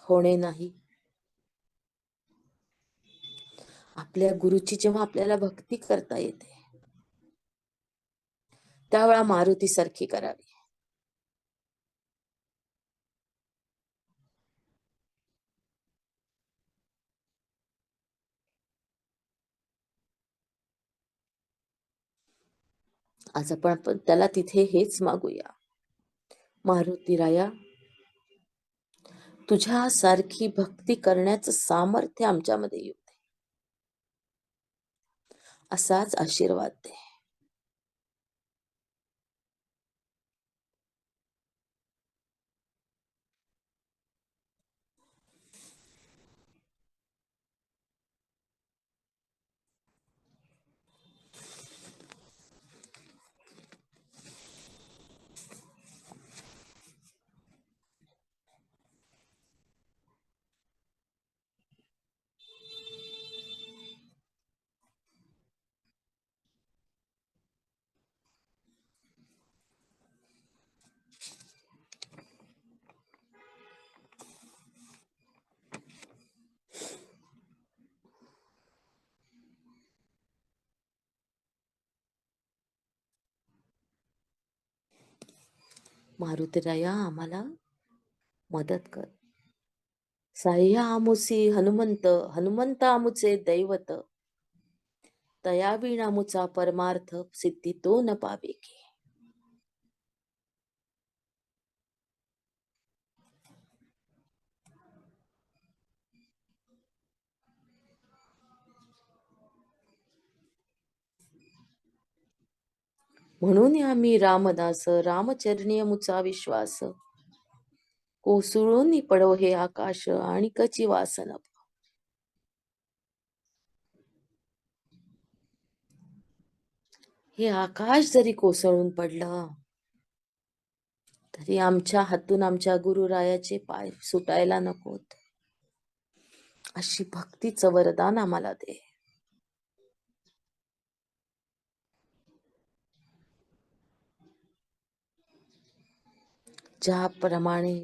होणे नाही. आपल्या गुरुची जेव्हा आपल्याला भक्ती करता येते त्यावेळा मारुती सारखी करावी. आज आपण त्याला तिथे हेच मागूया. मारुती राया, तुझ्या सारखी भक्ती करण्याचं सामर्थ्य आमच्यामध्ये येऊ दे, असाच आशीर्वाद दे. मारुती राया, आम्हाला मदत कर. साह्य आमुसी हनुमंत, हनुमंत आमुचे दैवत, तयावीण आमुचा परमार्थ सिद्धी तो न पावे की. म्हणून आम्ही रामदास रामचरणी अमुचा विश्वास, कोसळून पडो हे आकाश आणि कची वासन. हे आकाश जरी कोसळून पडलं तरी आमच्या हातून आमच्या गुरुरायाचे पाय सुटायला नकोत, अशी भक्तीचं वरदान आम्हाला दे. ज्याप्रमाणे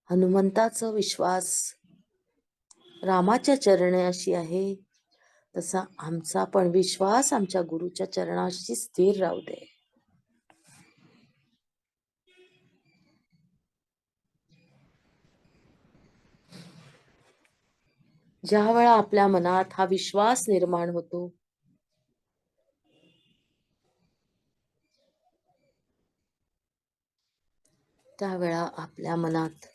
हनुमंताचा विश्वास रामाच्या चरणाशी आहे, तसा आमचा पण विश्वास आमच्या गुरुच्या चरणाशी स्थिर राहू दे. ज्या वेळा आपल्या मनात हा विश्वास निर्माण होतो, त्यावेळा आपल्या मनात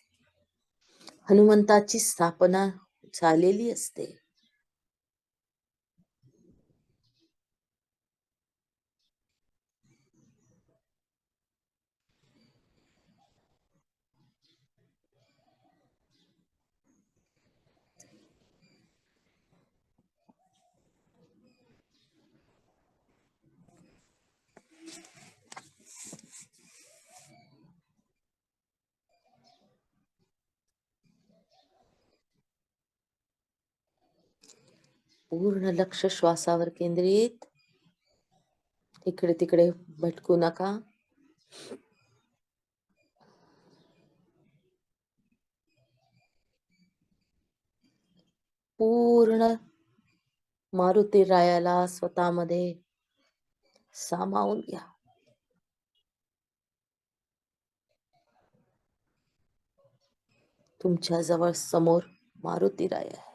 हनुमंताची स्थापना झालेली असते. पूर्ण लक्ष श्वासावर केंद्रित. इकडे तिकडे भटकू नका. पूर्ण मारुती रायाला स्वतःमध्ये सामावून घ्या. तुमच्या जवळ समोर मारुती राय आहे.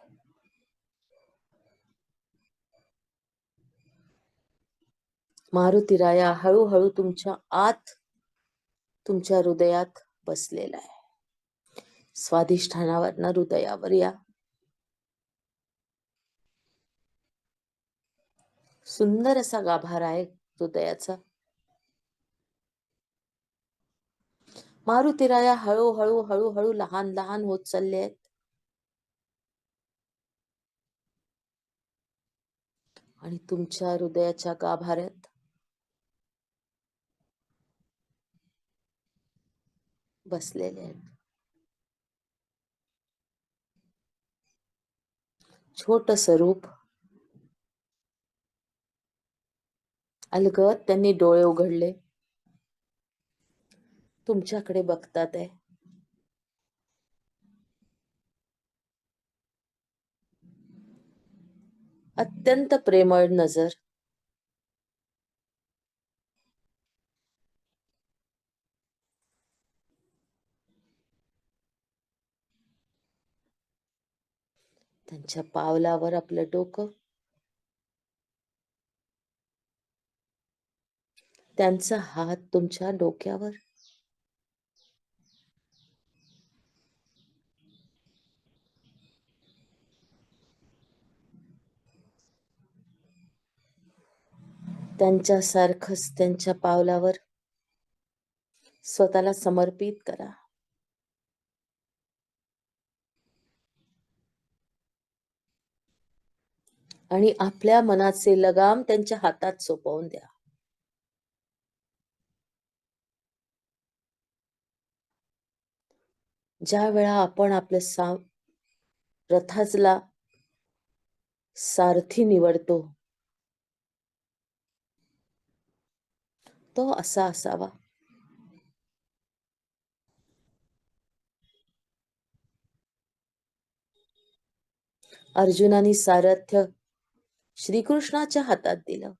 मारुती राया हळूहळू तुमच्या आत, तुमच्या हृदयात बसलेला आहे. स्वाधिष्ठानावरनं हृदयावर या. सुंदर असा गाभारा आहे हृदयाचा. मारुतीराया हळूहळू हळूहळू लहान लहान होत चालले आहेत. आणि तुमच्या हृदयाच्या गाभाऱ्यात बसलेले आहेत. छोटस रूप, अलगद त्यांनी डोळे उघडले, तुमच्याकडे बघतात आहे. अत्यंत प्रेमळ नजर. त्यांच्या पावलावर आपलं डोकं, त्यांचा हात तुमच्या डोक्यावर. त्यांच्यासारखंच त्यांच्या पावलावर स्वतःला समर्पित करा. आणि आपल्या मनाचे लगाम त्यांच्या हातात सोपवून द्या. ज्या वेळा आपण आपल्या रथाचला सारथी निवडतो, तो असा असावा. अर्जुनाने सारथ्य श्रीकृष्णाच्या हातात दिलं.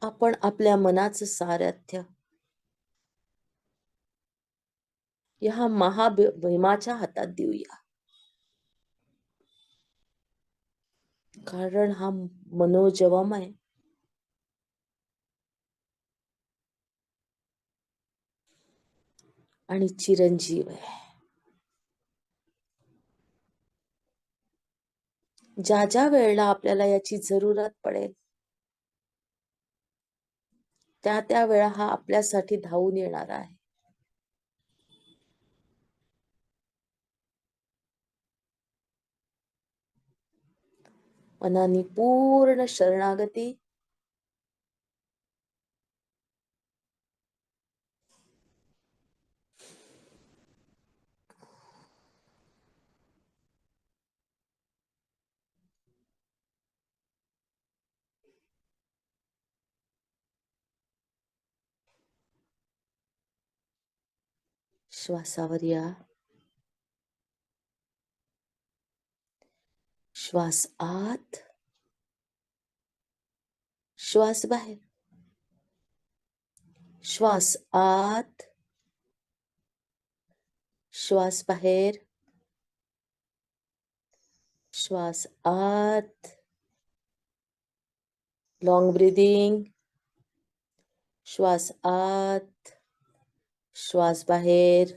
आपण आपल्या मनाचं सारथ्य या महाभीमाच्या हातात देऊया. कारण हा मनोजवम आहे. आणि चिरंजीव आहे. ज्या ज्या वेळेला आपल्याला याची जरूरत पडेल, त्या त्या वेळा हा आपल्यासाठी धावून येणार आहे. मनाने पूर्ण शरणागती श्वासावर या. श्वास आत, श्वास बाहेर. श्वास आत, श्वास बाहेर. श्वास आत. Long breathing. श्वास आत, श्वास बाहेर.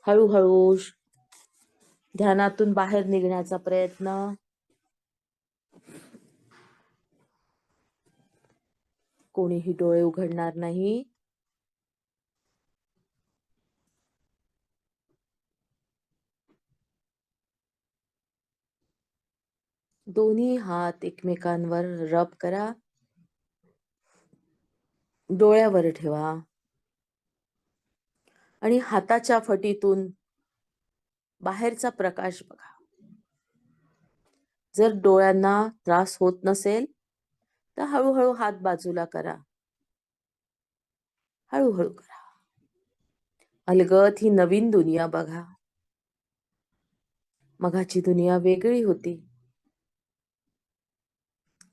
हळूहळू ध्यानातून बाहेर निघण्याचा प्रयत्न. कोणीही डोळे उघडणार नाही. दोन्ही हात एकमेकांवर रब करा. डोळ्यावर ठेवा आणि हाताच्या फटीतून बाहेरचा प्रकाश बघा. जर डोळ्यांना त्रास होत नसेल तर हळूहळू हात बाजूला करा. हळूहळू करा. अलगद ही नवीन दुनिया बघा. मगाची दुनिया वेगळी होती,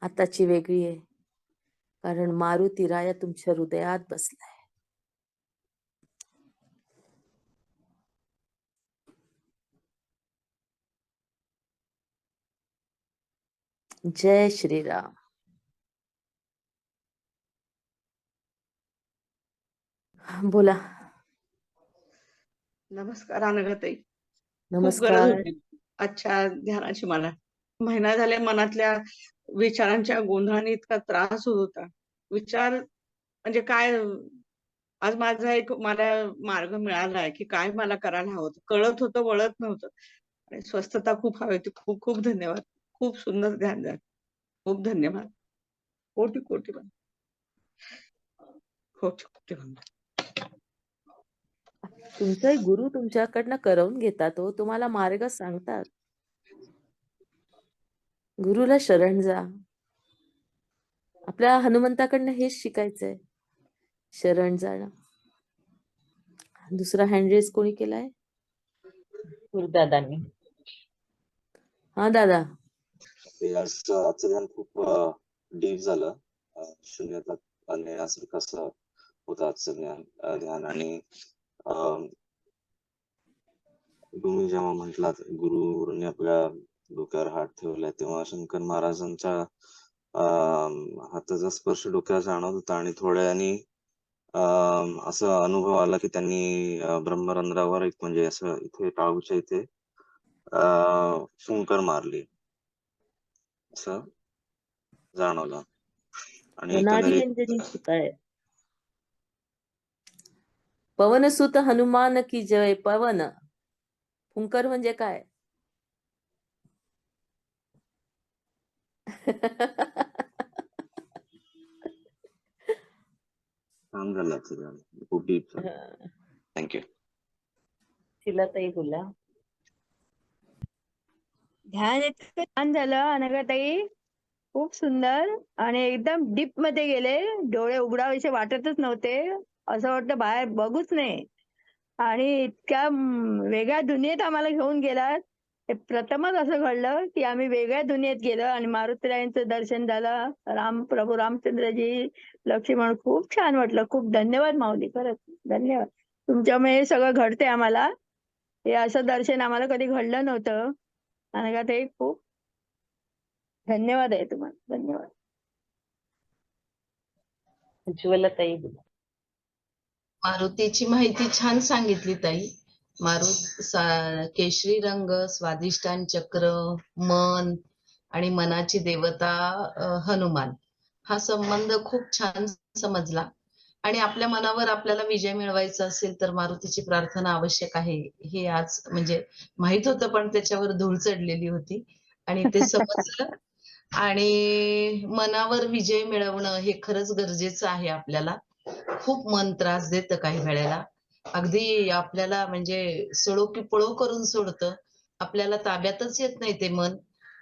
आताची वेगळी आहे. कारण मारुती राया तुमच्या हृदयात बसलाय. जय श्रीराम. बोला. नमस्कार अनघाताई. खूप गरज नमस्कार. होती आजच्या ध्यानाची मला. महिना झाले मनातल्या विचारांच्या गोंधळाने इतका त्रास होत होता. विचार म्हणजे काय, आज माझा एक मला मार्ग मिळाला आहे की काय मला करायला हवं होतं. कळत होतं, वळत नव्हतं आणि स्वस्थता खूप हवी होती. खूप खूप धन्यवाद. खूप सुंदर ध्यान झालं. खूप धन्यवाद. कोटी कोटी वंदन. कोटी कोटी वंदन. तुमचे गुरु तुमच्याकडनं करवून घेतात हो, तुम्हाला मार्ग सांगतात. गुरुला शरण जा. आपल्या हनुमंताकडनं हेच शिकायचंय, शरण जाणं. दुसरा हँड रेस कोणी केलाय? गुरुदादांनी. हा दादा. आजचं ध्यान खूप डीप झालं. शून्यात नेण्यासारखं असं होतं आजचं ध्यान. आणि तुम्ही जेव्हा म्हटलात गुरुने आपल्या डोक्यावर हात ठेवलाय तेव्हा शंकर महाराजांच्या हाताचा स्पर्श डोक्याला जाणवत होता आणि थोड्या वेळाने असा अनुभव आला की त्यांनी ब्रह्मरंध्रावर एक म्हणजे असं इथे टाळूच्या इथे फुंकर मारली असं जाणवलं. आणि अनादी एकंदरीत अंजनी सुताय. पवनसुत हनुमान की जय. पवन फुंकर म्हणजे काय? छान झालं आजचं ध्यान. खूप डीप झालं. थँक्यू. तिला ताई बोला. ध्यान इतकं छान झालं अनघाताई, खूप सुंदर आणि एकदम डीप मध्ये गेले. डोळे उघडावेसे वाटतच नव्हते. असं वाटतं बाहेर बघूच नाही. आणि इतक्या वेगळ्या दुनियेत आम्हाला घेऊन गेलात. हे प्रथमच असं घडलं की आम्ही वेगळ्या दुनियेत गेलो आणि मारुतीरायांचं दर्शन झालं. प्रभू रामचंद्रजी, लक्ष्मण, खूप छान वाटलं. खूप धन्यवाद माऊली, खरंच धन्यवाद. तुमच्यामुळे हे सगळं घडते आम्हाला. हे असं दर्शन आम्हाला कधी घडलं नव्हतं. अनघाताई खूप धन्यवाद आहे तुम्हाला. धन्यवाद. उज्ज्वला ताई बोला. मारुतीची माहिती छान सांगितली ताई. केशरी रंग, स्वादिष्टान चक्र, मन आणि मनाची देवता हनुमान, हा संबंध खूप छान समजला. आणि आपल्या मनावर आपल्याला विजय मिळवायचा असेल तर मारुतीची प्रार्थना आवश्यक आहे, हे आज म्हणजे माहित होतं पण त्याच्यावर धूळ चढलेली होती आणि ते समजलं. आणि मनावर विजय मिळवणं हे खरंच गरजेचं आहे आपल्याला. खूप मन त्रास देतं काही वेळेला. अगदी आपल्याला म्हणजे सळो की पळो करून सोडतं. आपल्याला ताब्यातच येत नाही ते मन.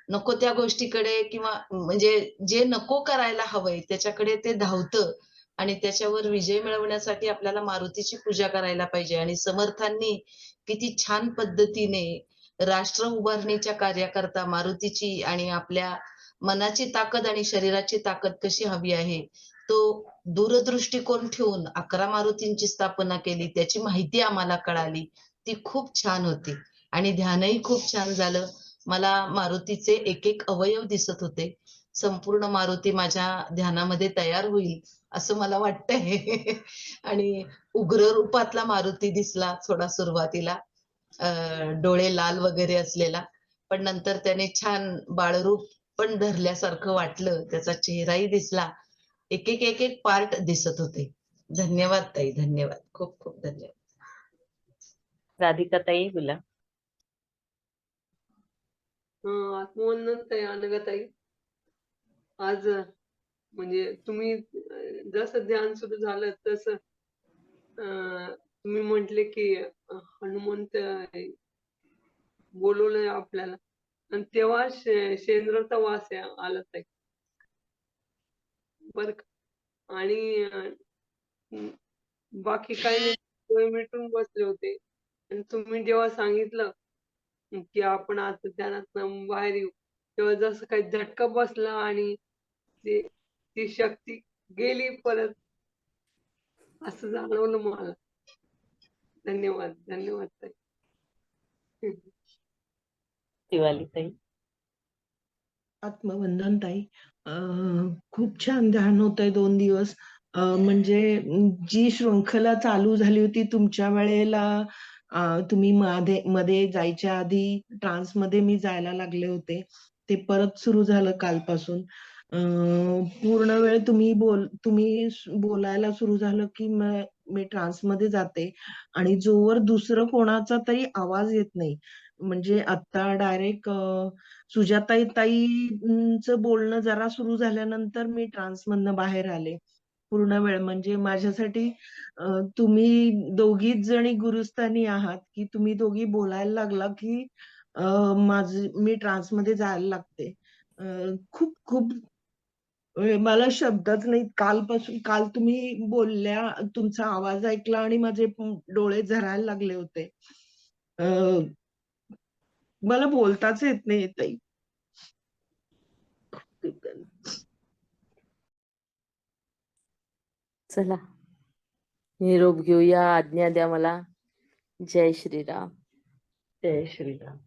नको त्या गोष्टीकडे किंवा म्हणजे जे नको करायला हवंय त्याच्याकडे ते धावतं. आणि त्याच्यावर विजय मिळवण्यासाठी आपल्याला मारुतीची पूजा करायला पाहिजे. आणि समर्थांनी किती छान पद्धतीने राष्ट्र उभारणीच्या कार्याकरता मारुतीची आणि आपल्या मनाची ताकद आणि शरीराची ताकद कशी हवी आहे तो दूरदृष्टिकोन ठेवून 11 मारुतींची स्थापना केली, त्याची माहिती आम्हाला कळाली. ती खूप छान होती आणि ध्यानही खूप छान झालं. मला मारुतीचे एक एक अवयव दिसत होते. संपूर्ण मारुती माझ्या ध्यानामध्ये तयार होईल असं मला वाटतंय. आणि उग्र रूपातला मारुती दिसला थोडा सुरुवातीला, डोळे लाल वगैरे असलेला, पण नंतर त्याने छान बाळरूप पण धरल्यासारखं वाटलं. त्याचा चेहराही दिसला. एक एक पार्ट दिसत होते. धन्यवाद ताई, धन्यवाद. खूप खूप धन्यवाद. राधिका ताई बोला. आत्मवंदन ताई, अनघाताई. आज म्हणजे तुम्ही जसं ध्यान सुरू झालं तसं तुम्ही म्हटले की हनुमंत बोलवलंय आपल्याला आणि तेव्हा शेंद्राचा वास आला ताई बर का. आणि बाकी काही नाही, डोळे मिटून बसले होते आणि तुम्ही जेव्हा सांगितलं की आपण आता ध्यानातनं बाहेर येऊ, तेव्हा जसं काही झटका बसला आणि ती शक्ती गेली परत, असं जाणवलं मला. धन्यवाद, धन्यवाद ताई. दिवाली ताई. आत्मवंदन ताई. खूप छान ध्यान होतंय 2 दिवस. म्हणजे जी शृंखला चालू झाली होती तुमच्या वेळेला, तुम्ही मध्ये जायच्या आधी ट्रान्समध्ये मी जायला लागले होते. ते परत सुरू झालं कालपासून. पूर्ण वेळ तुम्ही बोलायला सुरू झालं की मी ट्रान्समध्ये जाते आणि जोवर दुसरं कोणाचा तरी आवाज येत नाही. म्हणजे आता डायरेक्ट सुजाताईंचं बोलणं जरा सुरू झाल्यानंतर मी ट्रान्समधनं बाहेर आले. पूर्ण वेळ म्हणजे माझ्यासाठी तुम्ही दोघीच जणी गुरुस्थानी आहात, की तुम्ही दोघी बोलायला लागला की मी ट्रान्समध्ये जायला लागते. खूप खूप मला शब्दच नाहीत. काल तुम्ही बोलल्या, तुमचा आवाज ऐकला आणि माझे डोळे झरायला लागले होते. मला बोलताच येत नाही ताई. चला निरोप घेऊया. आज्ञा द्या मला. जय श्रीराम. जय श्रीराम.